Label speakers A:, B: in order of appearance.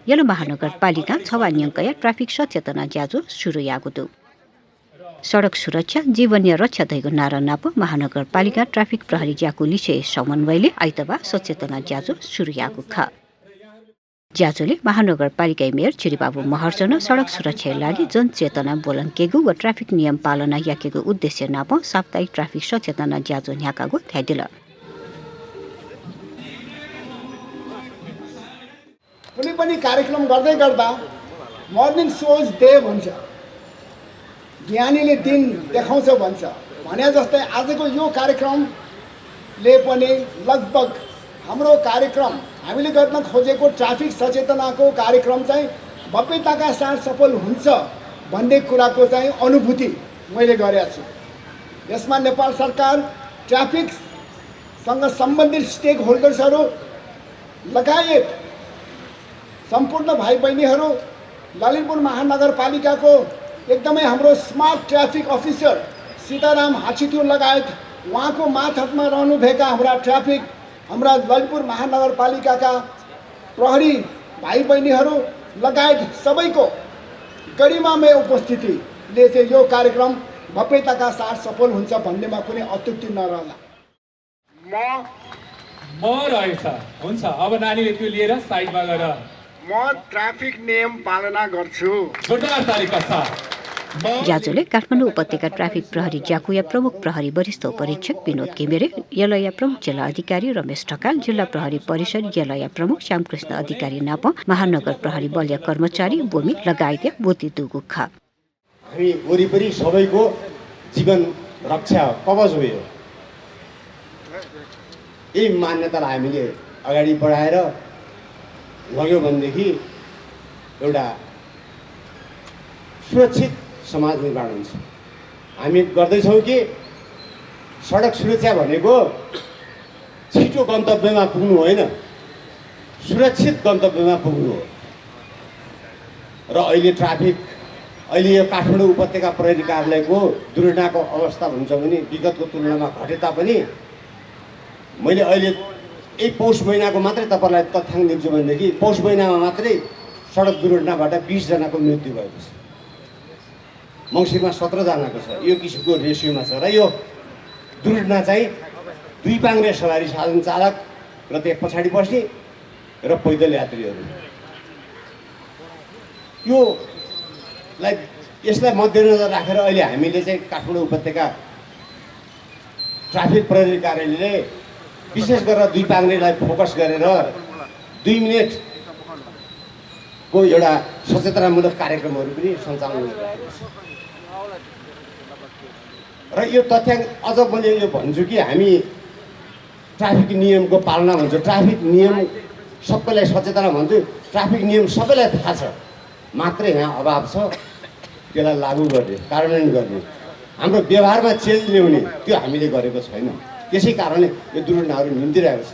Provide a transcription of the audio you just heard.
A: Yellow महानगरपालिका छवान्यंकया traffic सचेतना ज्याजो सुरु यागुदु सडक सुरक्षा जीवनीय रक्षा दैगो नारा नाप महानगरपालिका ट्राफिक प्रहरी ज्याकु लिसे समन्वयले आइतबार सचेतना ज्याजो सुरु यागु ख ज्याजोले महानगरपालिका मेयर चिरीबाबु महर्जन सडक सुरक्षा लागि जनचेतना बोलङ्केगु व ट्राफिक नियम पालना याकेगु उद्देश्य नाप साप्ताहिक ट्राफिक सचेतना ज्याजो न्याकागु थ्यादिल
B: कुनै पनि कार्यक्रम गर्दै गर्दा मर्निङ सोज डे भन्छ, ज्ञानीले दिन देखाउँछ भन्छ। भने जस्तै आजको यो कार्यक्रमले पनि लगभग हाम्रो कार्यक्रम हामीले गर्न खोजेको ट्राफिक सचेतनाको कार्यक्रम चाहिँ भव्यताका साथ सफल हुन्छ भन्ने कुराको चाहिँ अनुभूति मैले गरेको छु। यसमा नेपाल सरकार ट्राफिकसँग सम्बन्धित स्टेक होल्डर्सहरू लगायत सम्पूर्ण भाइ बहिनीहरू, ललितपुर महानगरपालिकाको एकदमै हाम्रो स्मार्ट ट्राफिक अफिसर सीताराम हाछितु लगायत उहाँको मातहतमा रहनुभएका हाम्रा ललितपुर महानगरपालिकाका प्रहरी भाइ बहिनीहरू लगायत सबैको गरिमामय उपस्थितिले चाहिँ यो कार्यक्रम भव्यताका साथ सफल हुन्छ भन्नेमा कुनै अत्युक्ति नरहला।
C: म रहेछ हुन्छ। अब नानीले त्यो लिएर साइडमा गएर
B: म ट्राफिक नियम पालना गर्छु।
A: ज्याजोले काठमाडौँ उपत्यका ट्राफिक प्रहरी ज्याकुया प्रमुख प्रहरी वरिष्ठ परीक्षक विनोद घिमिरे, यलया प्रमुख जिल्ला अधिकारी रमेश ढकाल, जिल्ला प्रहरी परिषद यलया प्रमुख श्यामकृष्ण अधिकारी नाप महानगर प्रहरी बलिया कर्मचारी बोमी लगायत बोती दुगु खा
D: हामी वरिपरि सबैको जीवन रक्षा कवच हो। यही मान्यतालाई हामीले अगाडि बढाएर लग्यो भनेदेखि एउटा सुरक्षित समाज निर्माण हुन्छ। हामी गर्दैछौँ कि सडक सुरक्षा भनेको छिटो गन्तव्यमा पुग्नु होइन, सुरक्षित गन्तव्यमा पुग्नु हो। र अहिले यो काठमाडौँ उपत्यका प्रहरी कार्यालयको दुर्घटनाको अवस्था हुन्छ भने विगतको तुलनामा घटे तापनि मैले अहिले यही पौष महिनाको मात्रै तपाईँलाई तथ्याङ्क दिन्छु भनेदेखि पौष महिनामा मात्रै सडक दुर्घटनाबाट 20 जनाको मृत्यु भएको छ, मङ्सिरमा 17 जनाको छ। यो किसिमको रेसियोमा छ। र यो दुर्घटना चाहिँ दुई पाङ्ग्रे सवारी साधन चालक र त्यो पछाडि बस्ने र पैदल यात्रीहरू, यसलाई मध्यनजर राखेर अहिले हामीले चाहिँ काठमाडौँ उपत्यका ट्राफिक प्रहरी कार्यालयले विशेष गरेर दुई पाङ्ग्रेलाई फोकस गरेर 2 मिनेटको एउटा सचेतनामूलक कार्यक्रमहरू पनि सञ्चालन गरिरहेको छ। र यो तथ्याङ्क अझ मैले यो भन्छु कि हामी ट्राफिक नियमको पालना भन्छु, ट्राफिक नियम सबैलाई सचेतना भन्छु, ट्राफिक नियम सबैलाई थाहा छ, मात्रै यहाँ अभाव छ त्यसलाई लागू गर्ने, कार्यान्वयन गर्ने, हाम्रो व्यवहारमा चेन्ज ल्याउने त्यो हामीले गरेको छैन। त्यसै कारणले यो दुर्घटनाहरू निम्तिरहेको छ।